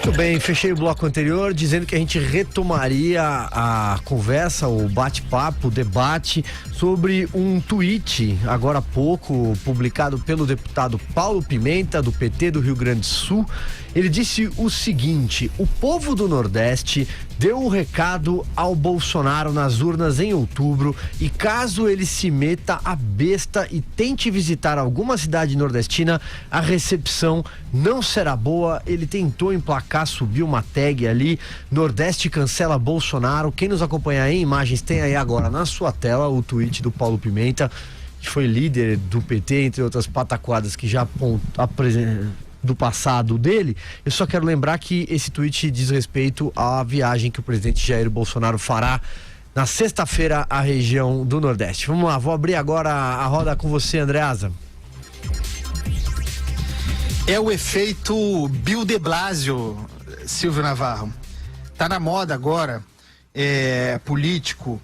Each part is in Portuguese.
Muito bem, fechei o bloco anterior dizendo que a gente retomaria a conversa, o bate-papo, o debate sobre um tweet, agora há pouco, publicado pelo deputado Paulo Pimenta, do PT do Rio Grande do Sul. Ele disse o seguinte: o povo do Nordeste deu um recado ao Bolsonaro nas urnas em outubro e caso ele se meta a besta e tente visitar alguma cidade nordestina, a recepção não será boa. Ele tentou emplacar, subiu uma tag ali, Nordeste cancela Bolsonaro. Quem nos acompanha em imagens tem aí agora na sua tela o tweet do Paulo Pimenta, que foi líder do PT, entre outras pataquadas que já do passado dele. Eu só quero lembrar que esse tweet diz respeito à viagem que o presidente Jair Bolsonaro fará na sexta-feira à região do Nordeste. Vamos lá, vou abrir agora a roda com você, Andreasa. É o efeito Bill de Blasio, Silvio Navarro. Tá na moda agora, político,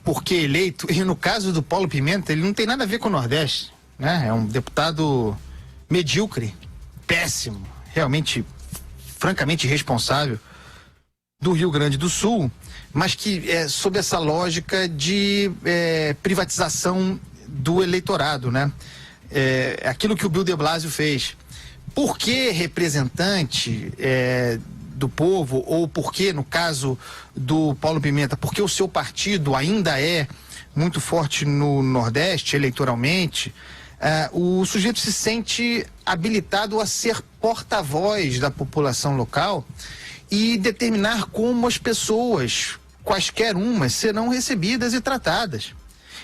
porque eleito, e no caso do Paulo Pimenta, ele não tem nada a ver com o Nordeste, né? É um deputado medíocre, péssimo, realmente, francamente irresponsável, do Rio Grande do Sul, mas que é sob essa lógica de privatização do eleitorado, né? Aquilo que o Bill de Blasio fez. Por que representante do povo, ou por que, no caso do Paulo Pimenta, porque o seu partido ainda é muito forte no Nordeste, eleitoralmente, o sujeito se sente habilitado a ser porta-voz da população local e determinar como as pessoas, quaisquer umas, serão recebidas e tratadas.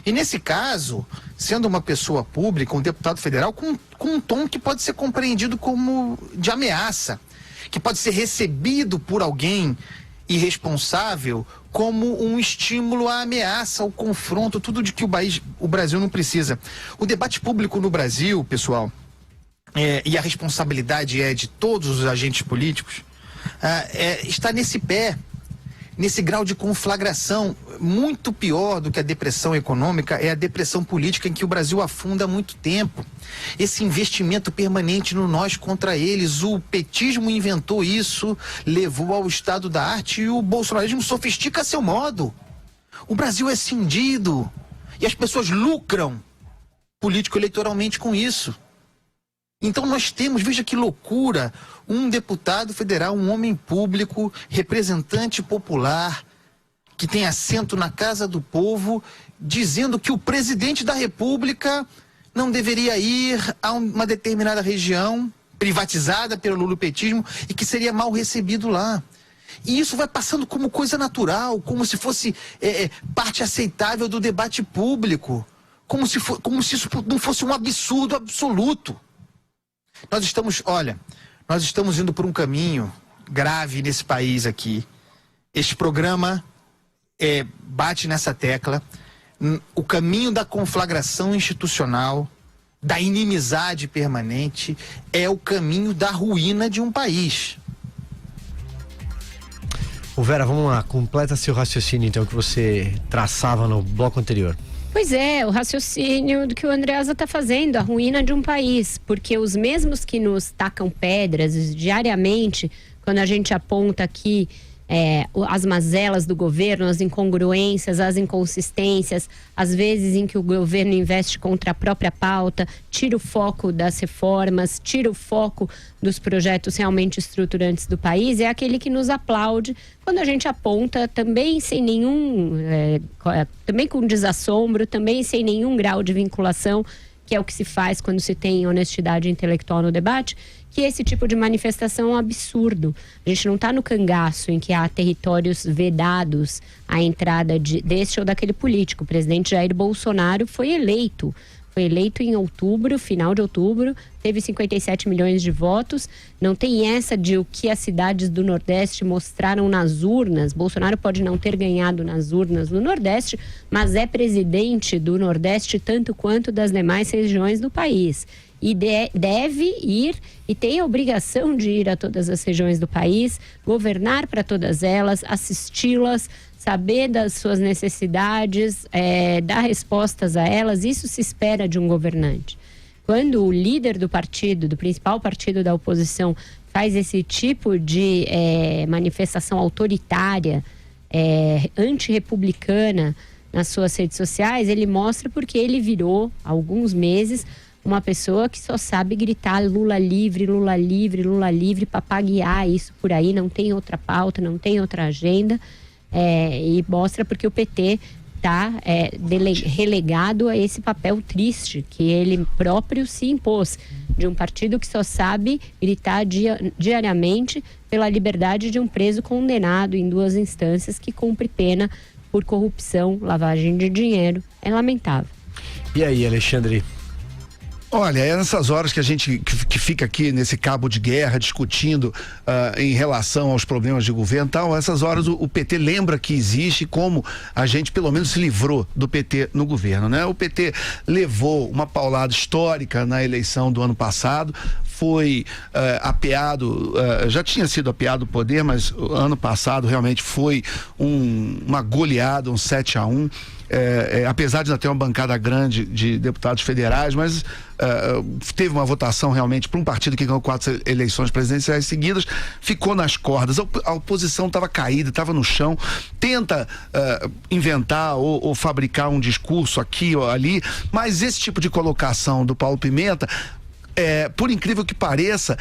E nesse caso, sendo uma pessoa pública, um deputado federal, com um tom que pode ser compreendido como de ameaça, que pode ser recebido por alguém irresponsável como um estímulo à ameaça, ao confronto, tudo de que o Brasil não precisa. O debate público no Brasil, pessoal, e a responsabilidade é de todos os agentes políticos, está nesse pé, nesse grau de conflagração. Muito pior do que a depressão econômica é a depressão política, em que o Brasil afunda há muito tempo. Esse investimento permanente no nós contra eles, o petismo inventou isso, levou ao estado da arte, e o bolsonarismo sofistica a seu modo. O Brasil é cindido e as pessoas lucram político-eleitoralmente com isso. Então nós temos, veja que loucura, um deputado federal, um homem público, representante popular, que tem assento na Casa do Povo, dizendo que o presidente da República não deveria ir a uma determinada região privatizada pelo lulopetismo e que seria mal recebido lá. E isso vai passando como coisa natural, como se fosse parte aceitável do debate público, como se isso não fosse um absurdo absoluto. Nós estamos indo por um caminho grave nesse país aqui. Este programa bate nessa tecla. O caminho da conflagração institucional, da inimizade permanente, é o caminho da ruína de um país. Ô Vera, vamos lá, completa seu raciocínio então que você traçava no bloco anterior. Pois é, o raciocínio do que o Andreasa está fazendo, a ruína de um país, porque os mesmos que nos tacam pedras diariamente, quando a gente aponta aqui as mazelas do governo, as incongruências, as inconsistências, às vezes em que o governo investe contra a própria pauta, tira o foco das reformas, tira o foco dos projetos realmente estruturantes do país, é aquele que nos aplaude quando a gente aponta também sem nenhum, também com desassombro, também sem nenhum grau de vinculação, que é o que se faz quando se tem honestidade intelectual no debate, que esse tipo de manifestação é um absurdo. A gente não está no cangaço em que há territórios vedados à entrada deste ou daquele político. O presidente Jair Bolsonaro foi eleito em outubro, final de outubro, teve 57 milhões de votos. Não tem essa de o que as cidades do Nordeste mostraram nas urnas. Bolsonaro pode não ter ganhado nas urnas no Nordeste, mas é presidente do Nordeste tanto quanto das demais regiões do país. E deve ir e tem a obrigação de ir a todas as regiões do país, governar para todas elas, assisti-las, saber das suas necessidades, dar respostas a elas. Isso se espera de um governante. Quando o líder do partido, do principal partido da oposição, faz esse tipo de manifestação autoritária, antirrepublicana nas suas redes sociais, ele mostra porque ele virou, há alguns meses, uma pessoa que só sabe gritar Lula livre, Lula livre, Lula livre, papaguear isso por aí, não tem outra pauta, não tem outra agenda, e mostra porque o PT está relegado a esse papel triste que ele próprio se impôs, de um partido que só sabe gritar diariamente pela liberdade de um preso condenado em 2 instâncias que cumpre pena por corrupção, lavagem de dinheiro. É lamentável. E aí, Alexandre? Olha, é nessas horas que a gente que fica aqui nesse cabo de guerra discutindo em relação aos problemas de governo e tal, essas horas o PT lembra que existe, como a gente pelo menos se livrou do PT no governo, né? O PT levou uma paulada histórica na eleição do ano passado, foi apeado, já tinha sido apeado o poder, mas o ano passado realmente foi uma goleada, um 7-1. Apesar de ainda ter uma bancada grande de deputados federais, mas teve uma votação realmente para um partido que ganhou 4 eleições presidenciais seguidas, ficou nas cordas. A oposição estava caída, estava no chão, tenta inventar ou fabricar um discurso aqui ou ali, mas esse tipo de colocação do Paulo Pimenta, por incrível que pareça,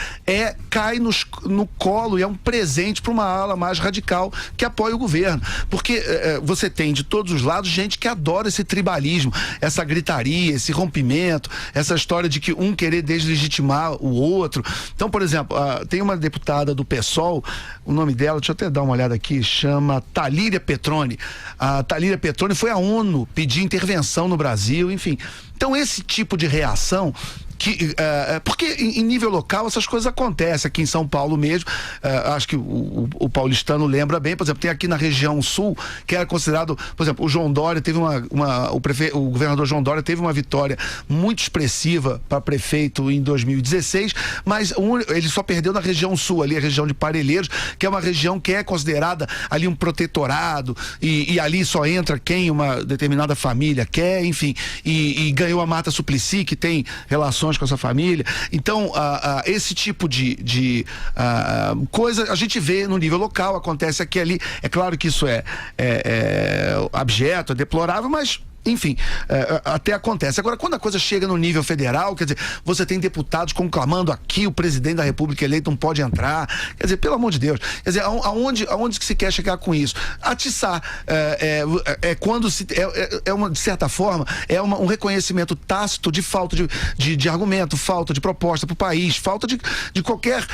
cai no colo e é um presente para uma ala mais radical que apoia o governo, porque você tem de todos os lados gente que adora esse tribalismo, essa gritaria, esse rompimento, essa história de que um querer deslegitimar o outro. Então, por exemplo, tem uma deputada do PSOL, o nome dela, deixa eu até dar uma olhada aqui, chama Talíria Petroni. A Talíria Petroni foi à ONU pedir intervenção no Brasil, enfim. Então, esse tipo de reação porque em nível local essas coisas acontecem aqui em São Paulo mesmo, acho que o paulistano lembra bem, por exemplo, tem aqui na região sul, que era considerado, por exemplo, o João Dória teve o governador João Dória teve uma vitória muito expressiva para prefeito em 2016, mas ele só perdeu na região sul, ali a região de Parelheiros, que é uma região que é considerada ali um protetorado, e ali só entra quem uma determinada família quer, enfim, e ganhou a Marta Suplicy, que tem relações com essa família. Então, esse tipo de coisa a gente vê no nível local, acontece aqui e ali. É claro que isso é abjeto, é deplorável, mas enfim, até acontece. Agora, quando a coisa chega no nível federal, quer dizer, você tem deputados conclamando aqui, o presidente da República eleito não pode entrar, quer dizer, pelo amor de Deus, quer dizer, aonde que se quer chegar com isso? Atiçar, quando se, de certa forma, um reconhecimento tácito de falta de argumento, falta de proposta para o país, falta de qualquer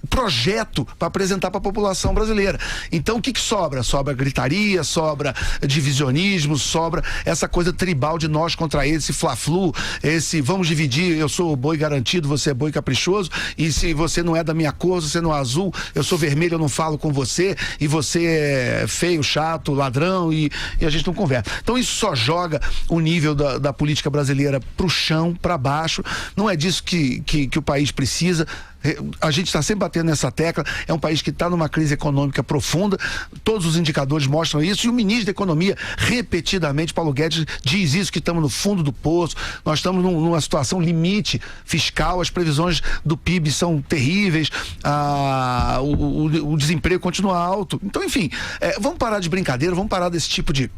projeto para apresentar para a população brasileira. Então, o que sobra? Sobra gritaria, sobra divisionismo, sobra essa coisa tribal de nós contra eles, esse fla-flu, esse vamos dividir, eu sou boi garantido, você é boi caprichoso, e se você não é da minha cor, você não é azul, eu sou vermelho, eu não falo com você, e você é feio, chato, ladrão, e a gente não conversa. Então, isso só joga o nível da política brasileira pro chão, para baixo. Não é disso que o país precisa. A gente está sempre batendo nessa tecla, é um país que está numa crise econômica profunda, todos os indicadores mostram isso, e o ministro da Economia, repetidamente, Paulo Guedes, diz isso, que estamos no fundo do poço, nós estamos numa situação limite fiscal, as previsões do PIB são terríveis, o desemprego continua alto. Então, enfim, vamos parar de brincadeira, vamos parar desse tipo de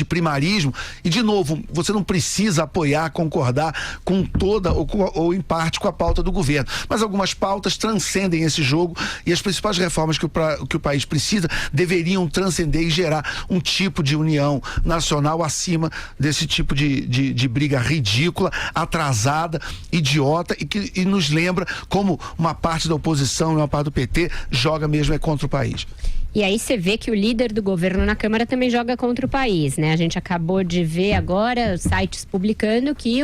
primarismo, e de novo, você não precisa apoiar, concordar com toda ou em parte com a pauta do governo, mas algumas pautas transcendem esse jogo, e as principais reformas que o país precisa deveriam transcender e gerar um tipo de união nacional acima desse tipo de briga ridícula, atrasada, idiota, e nos lembra como uma parte da oposição e uma parte do PT joga mesmo contra o país. E aí você vê que o líder do governo na Câmara também joga contra o país, né? A gente acabou de ver agora os sites publicando que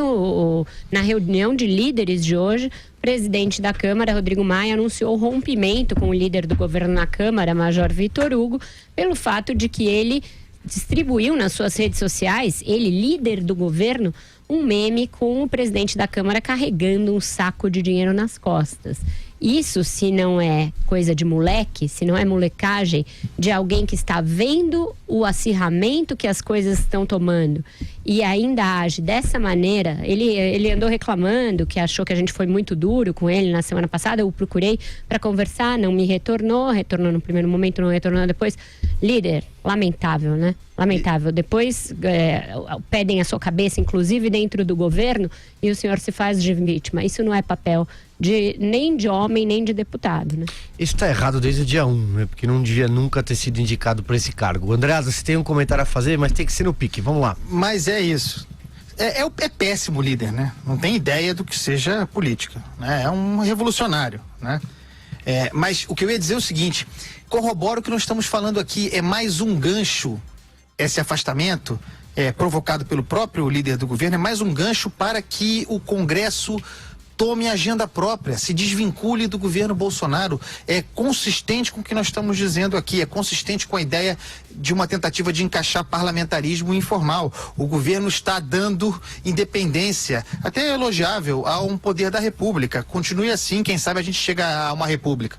na reunião de líderes de hoje, o presidente da Câmara, Rodrigo Maia, anunciou o rompimento com o líder do governo na Câmara, Major Vitor Hugo, pelo fato de que ele distribuiu nas suas redes sociais, ele, líder do governo, um meme com o presidente da Câmara carregando um saco de dinheiro nas costas. Isso, se não é coisa de moleque, se não é molecagem de alguém que está vendo o acirramento que as coisas estão tomando e ainda age dessa maneira, ele andou reclamando que achou que a gente foi muito duro com ele na semana passada. Eu o procurei para conversar, não me retornou no primeiro momento, não retornou depois. Líder, lamentável, né? Lamentável. Depois pedem a sua cabeça, inclusive dentro do governo, e o senhor se faz de vítima. Isso não é papel nem de homem, nem de deputado, né? Isso tá errado desde o dia 1, né? Porque não devia nunca ter sido indicado para esse cargo. Andreasa, você tem um comentário a fazer, mas tem que ser no pique. Vamos lá. Mas é isso. É péssimo líder, né? Não tem ideia do que seja política, né? É um revolucionário, né? Mas o que eu ia dizer é o seguinte: corroboro o que nós estamos falando aqui, é mais um gancho, esse afastamento provocado pelo próprio líder do governo, é mais um gancho para que o Congresso tome agenda própria, se desvincule do governo Bolsonaro. É consistente com o que nós estamos dizendo aqui, é consistente com a ideia de uma tentativa de encaixar parlamentarismo informal. O governo está dando independência, até elogiável, a um poder da República. Continue assim, quem sabe a gente chega a uma república.